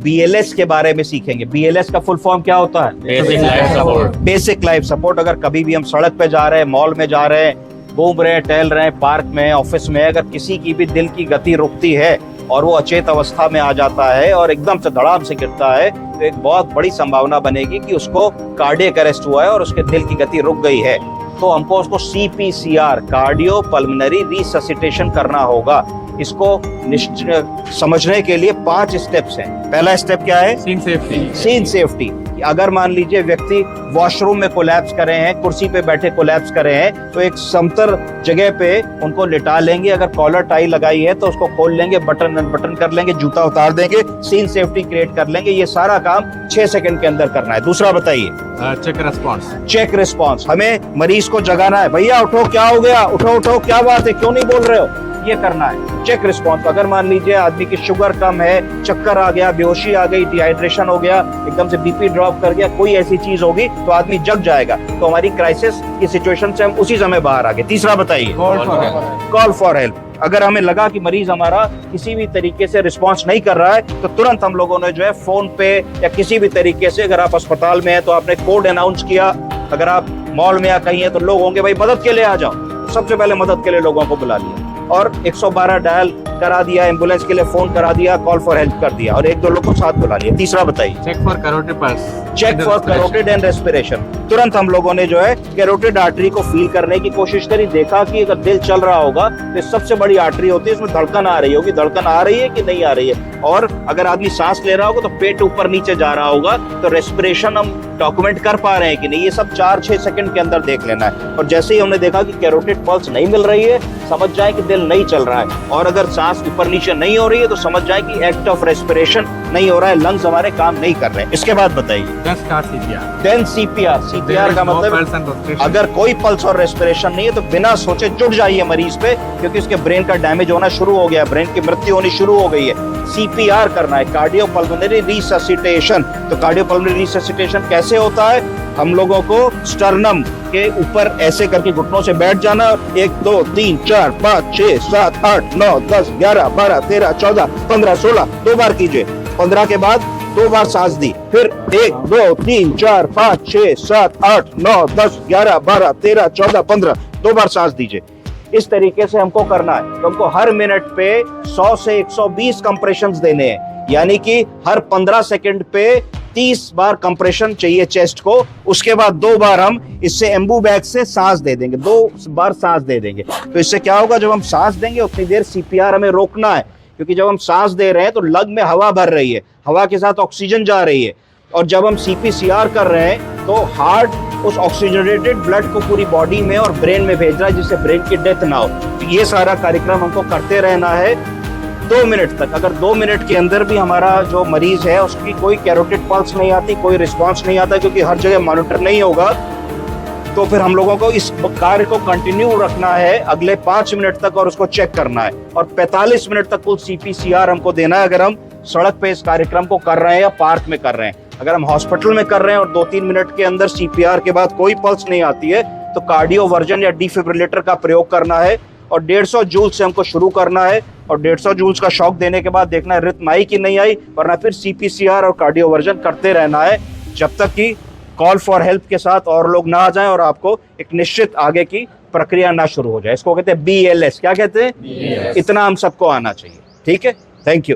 BLS के बारे में सीखेंगे। BLS का फुल फॉर्म क्या होता है? Basic life support. Basic life support. अगर कभी भी हम सड़क पे जा रहे हैं, मॉल में जा रहे हैं, घूम रहे हैं, टहल रहे हैं, पार्क में, ऑफिस में, अगर किसी की भी दिल की गति रुकती है और वो अचेत अवस्था में आ जाता है और एकदम से धड़ाम से गिरता है, तो एक बहुत बड़ी संभावना बनेगी कि उसको कार्डियक अरेस्ट हुआ है और उसके दिल की गति रुक गई है। तो हमको उसको CPCR, कार्डियो पल्मोनरी रिससिटेशन करना होगा। इसको समझने के लिए 5 स्टेप्स हैं। पहला स्टेप क्या है? Scene safety. Scene safety. अगर मान लीजिए व्यक्ति वॉशरूम में कोलैप्स करे हैं, कुर्सी पे बैठे कोलैप्स करे हैं, तो एक समतल जगह पे उनको लिटा लेंगे। अगर कॉलर टाई लगाई है तो उसको खोल लेंगे, बटन अनबटन कर लेंगे, जूता उतार देंगे, सीन सेफ्टी क्रिएट कर लेंगे। ये सारा काम 6 सेकंड के अंदर करना है। दूसरा बताइए? Check response. Check response. हमें मरीज को जगाना है, भैया उठो, क्या हो गया, उठो उठो, क्या बात है, क्यों नहीं बोल रहे हो, ये करना है। Check response. अगर मान लीजिए आदमी की शुगर कम है, चक्कर आ गया, बेहोशी आ गई, डिहाइड्रेशन हो गया, एकदम से BP ड्रॉप कर गया, कोई ऐसी चीज होगी तो आदमी जग जाएगा, तो हमारी क्राइसिस की सिचुएशन से हम उसी समय बाहर आ गए। तीसरा बताइए? Call for help. अगर हमें लगा कि मरीज हमारा किसी भी तरीके से रिस्पांस नहीं कर रहा है तो तुरंत हम लोगों ने जो है फोन पे या किसी भी तरीके से, अगर आप अस्पताल में हैं तो आपने कोड अनाउंस किया, अगर आप मॉल में या कहीं है तो लोग होंगे भाई मदद के लिए आ जाओ, तो सबसे पहले मदद के लिए लोगों को बुला लिया और 112 डायल करा दिया, एम्बुलेंस के लिए फोन करा दिया, कॉल फॉर हेल्प कर दिया और 1-2 लोग को साथ बुला लिया। तीसरा बताइए? Check for carotid pulse. Check for carotid and respiration. तुरंत हम लोगों ने जो है कैरोटिड आर्टरी को फील करने की कोशिश करी, देखा कि अगर दिल चल रहा होगा तो सबसे बड़ी आर्टरी होती है, इसमें धड़कन आ रही होगी, धड़कन आ रही है कि नहीं आ रही है, और अगर आदमी सांस ले रहा होगा तो पेट ऊपर नीचे जा रहा होगा, तो रेस्पिरेशन हम डॉक्यूमेंट कर पा रहे हैं कि नहीं, ये सब 4-6 सेकंड के अंदर देख लेना है। और जैसे ही हमने देखा कि कैरोटिड पल्स नहीं मिल रही है, समझ जाए कि दिल नहीं चल रहा है, और अगर सांस ऊपर नीचे नहीं हो रही है तो समझ जाए कि एक्ट ऑफ रेस्पिरेशन नहीं हो रहा है, लंग्स हमारे काम नहीं कर रहे हैं। इसके बाद बताइए? Then CPR। CPR का मतलब अगर कोई पल्स और रेस्पिरेशन नहीं है तो बिना सोचे जुट जाइए मरीज पे, क्योंकि उसके ब्रेन का डैमेज होना शुरू हो गया, ब्रेन की मृत्यु होनी शुरू हो गई है। CPR करना है, कार्डियो पल्मोनरी रिससिटेशन। तो कार्डियो पल्मोनरी रिससिटेशन कैसे होता है? हम लोगों को स्टर्नम के ऊपर ऐसे करके घुटनों से बैठ जाना, 1 2 3 4 5 6 7 8 9 10 11 12 13 14 15 16, 2 बार कीजिए। 15 के बाद 2 बार सांस दी, फिर 1 2 3 4 5 6 7 8 9 10 11 12 13 14 15, 2 बार सांस दीजिए। इस तरीके से हमको करना है। तो हमको हर मिनट पे 100 से 120 कंप्रेशंस देने हैं, यानी कि हर 15 सेकंड पे 30 बार कंप्रेशन चाहिए चेस्ट को। उसके बाद 2 बार हम इससे एम्बू बैग से सांस दे देंगे, 2 बार सांस दे देंगे। तो इससे क्या होगा, जब हम सांस देंगे उतनी देर CPR हमें रोकना है, क्योंकि जब हम सांस दे रहे हैं तो लंग में हवा भर रही है, हवा के साथ ऑक्सीजन जा रही है, और जब हम CPCR कर रहे हैं तो हार्ट उस ऑक्सीजनेटेड ब्लड को पूरी बॉडी में और ब्रेन में भेज रहा है, जिससे ब्रेन की डेथ ना हो। तो ये सारा कार्यक्रम हमको करते रहना है 2 मिनट तक। अगर 2 मिनट के अंदर भी हमारा जो मरीज है उसकी कोई कैरोटिड पल्स नहीं आती, कोई रिस्पांस नहीं आता, क्योंकि हर जगह मॉनिटर नहीं होगा, तो फिर हम लोगों को इस कार्य को कंटिन्यू रखना है अगले 5 मिनट तक और उसको चेक करना है, और 45 मिनट तक कुल CPCR हमको देना है अगर हम सड़क पे इस कार्यक्रम को कर रहे हैं या पार्क में कर रहे हैं। अगर हम हॉस्पिटल में कर रहे हैं और 2-3 मिनट के अंदर CPR के बाद कोई पल्स नहीं आती है तो कार्डियो वर्जन या डिफिब्रिलेटर का प्रयोग करना है, और 150 जूल से हमको शुरू करना है, और 150 जूल्स का शॉक देने के बाद देखना है रिथम आई कि नहीं आई, वरना फिर CPCR और कार्डियो वर्जन करते रहना है जब तक कि कॉल फॉर हेल्प के साथ और लोग ना आ जाएं और आपको एक निश्चित आगे की प्रक्रिया ना शुरू हो जाए। इसको कहते हैं BLS। क्या कहते हैं? इतना हम सबको आना चाहिए। ठीक है, थैंक यू।